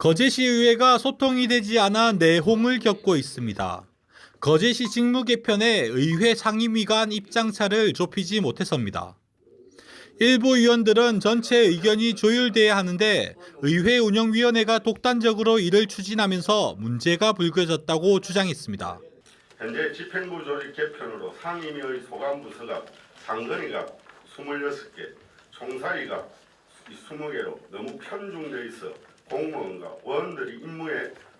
거제시의회가 소통이 되지 않아 내홍을 겪고 있습니다. 거제시 직무 개편에 의회 상임위 간 입장차를 좁히지 못해서입니다. 일부 의원들은 전체 의견이 조율돼야 하는데 의회 운영위원회가 독단적으로 이를 추진하면서 문제가 불거졌다고 주장했습니다. 현재 집행부 조직 개편으로 상임위의 소관부서가 상근위가 26개, 총사위가 20개로 너무 편중돼 있어 공무원과 원들이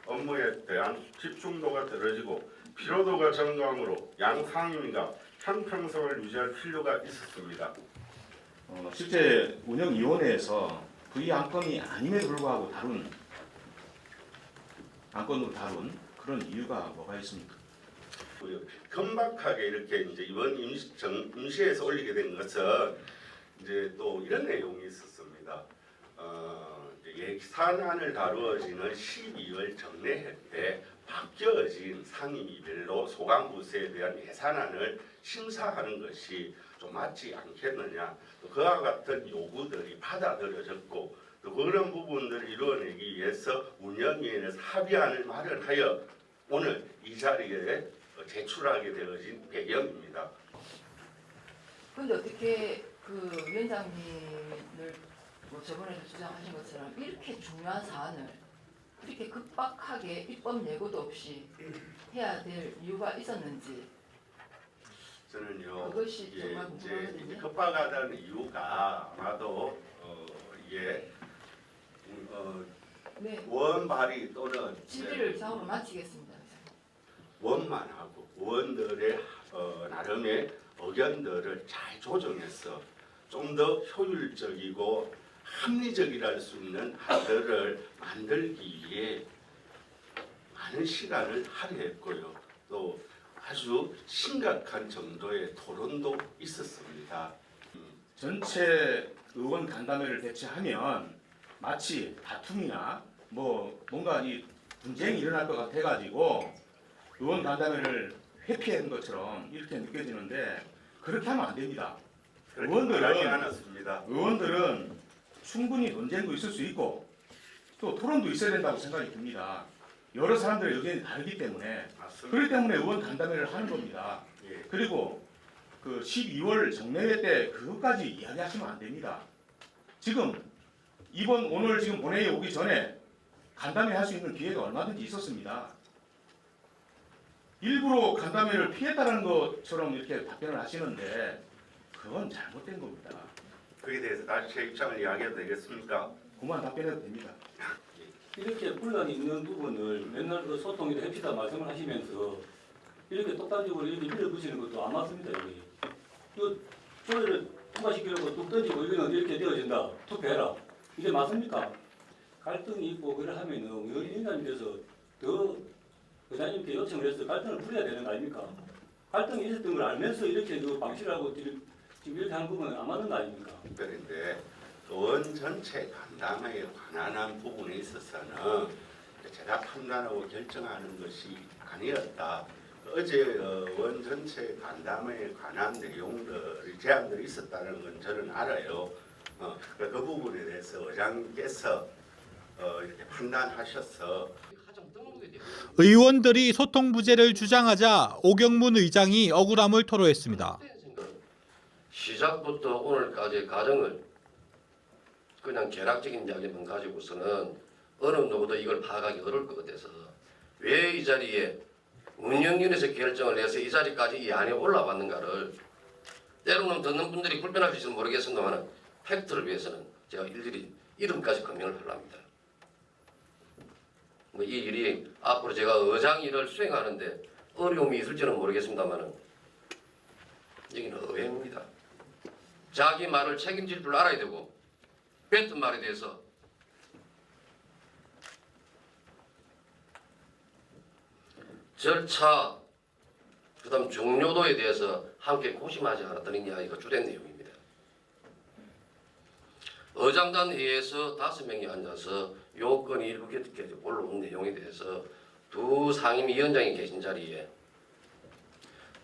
업무에 대한 집중도가 떨어지고 피로도가 증가하므로 양 상임위가 형평성을 유지할 필요가 있었습니다. 실제 운영위원회에서 이 안건이 아님에도 불구하고 안건으로 다룬 그런 이유가 뭐가 있습니까? 금박하게 이렇게 이제 이번 임시에서 올리게 된 것은 이제 또 이런 내용이 있었습니다. 예산안을 다루어지는 12월 정례회 때 바뀌어진 상임위별로 소관부서에 대한 예산안을 심사하는 것이 좀 맞지 않겠느냐. 또 그와 같은 요구들이 받아들여졌고 또 그런 부분들을 이루어내기 위해서 운영위원회에서 합의안을 마련하여 오늘 이 자리에 제출하게 되어진 배경입니다. 그런데 어떻게 그 위원장님을 저번에도 주장하신 것처럼 이렇게 중요한 사안을 이렇게 급박하게 입법 예고도 없이 해야 될 이유가 있었는지 저는요, 그것이 정말 이제 궁금하거든요. 급박하다는 이유가 아마도 이게 네, 원발의 또는 11일 이상으로 마치겠습니다. 원만 하고 원들의 나름의 의견들을 잘 조정해서 좀 더 효율적이고 합리적이랄 수 있는 안들을 만들기 위해 많은 시간을 할애했고요. 또 아주 심각한 정도의 토론도 있었습니다. 전체 의원 간담회를 개최하면 마치 다툼이나 뭔가 이 분쟁이 일어날 것 같아가지고 의원 간담회를 회피한 것처럼 이렇게 느껴지는데 그렇게 하면 안 됩니다. 그렇게 하지 않았습니다. 의원들은 충분히 논쟁도 있을 수 있고 또 토론도 있어야 된다고 생각이 듭니다. 여러 사람들의 의견이 다르기 때문에 맞습니다. 그렇기 때문에 의원 간담회를 하는 겁니다. 예. 그리고 그 12월 정례회 때 그것까지 이야기하시면 안 됩니다. 오늘 지금 본회의에 오기 전에 간담회 할 수 있는 기회가 얼마든지 있었습니다. 일부러 간담회를 피했다는 것처럼 이렇게 답변을 하시는데 그건 잘못된 겁니다. 그에 대해서 다시 제 입장을 이야기해도 되겠습니까? 그만 답변해도 됩니다. 이렇게 분란이 있는 부분을 맨날 그 소통이 해피다 말씀을 하시면서 이렇게 똑딱적으로 이렇게 밀어붙이는 것도 안 맞습니다. 여기. 이거 조례를 통과시키려고 뚝 던지고 이거는 이렇게 되어진다. 투표해라. 이게 맞습니까? 갈등이 있고 그래 하면은 위원장님께서 더 의장님께 요청을 해서 갈등을 풀어야 되는 거 아닙니까? 갈등이 있었던 걸 알면서 이렇게 그 방치를 하고 지금 이렇게 하는 부분은 안 맞는 거 아닙니까? 특별인데 의원 전체 간담회에 관한 부분에 있어서는 제가 판단하고 결정하는 것이 아니었다. 어제 의원 전체 간담회에 관한 내용들, 제안들이 있었다는 건 저는 알아요. 그 부분에 대해서 의장님께서 이렇게 판단하셔서 의원들이 소통 부재를 주장하자 오경문 의장이 억울함을 토로했습니다. 시작부터 오늘까지의 과정을 그냥 개락적인 이야기만 가지고서는 어느 누구도 이걸 파악하기 어려울 것 같아서 왜 이 자리에 운영위원회에서 결정을 해서 이 자리까지 이 안에 올라왔는가를 때로는 듣는 분들이 불편하실지도 모르겠습니다만 팩트를 위해서는 제가 일일이 이름까지 검명을 하려합니다. 이 일이 앞으로 제가 의장 일을 수행하는데 어려움이 있을지는 모르겠습니다만 여기는 의회입니다. 자기 말을 책임질 줄 알아야 되고 뱉은 말에 대해서 절차 그다음 중요도에 대해서 함께 고심하지 않았다는 이야기가 주된 내용입니다. 의장단 회의에서 5명이 앉아서 요건이 이렇게 올라온 내용에 대해서 두 상임위원장이 계신 자리에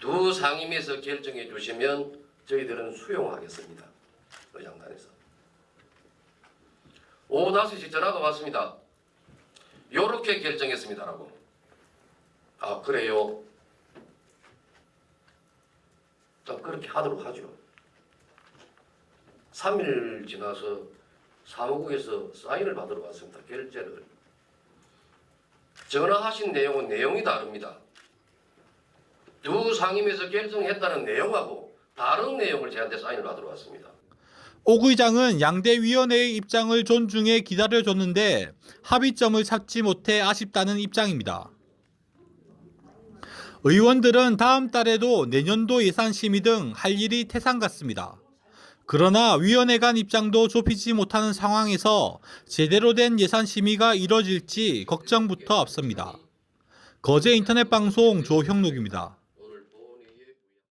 두 상임위에서 결정해 주시면 저희들은 수용하겠습니다. 의장단에서. 오후 5시 전화가 왔습니다. 요렇게 결정했습니다라고. 아 그래요? 자 그렇게 하도록 하죠. 3일 지나서 사무국에서 사인을 받으러 왔습니다. 결재를. 전화하신 내용은 내용이 다릅니다. 두 상임위에서 결정했다는 내용하고 다른 내용을 저한테 사인을 받으러 왔습니다. 옥 의장은 양대 위원회의 입장을 존중해 기다려줬는데 합의점을 찾지 못해 아쉽다는 입장입니다. 의원들은 다음 달에도 내년도 예산 심의 등 할 일이 태산 같습니다. 그러나 위원회 간 입장도 좁히지 못하는 상황에서 제대로 된 예산 심의가 이뤄질지 걱정부터 앞섭니다. 거제 인터넷 방송 조형록입니다.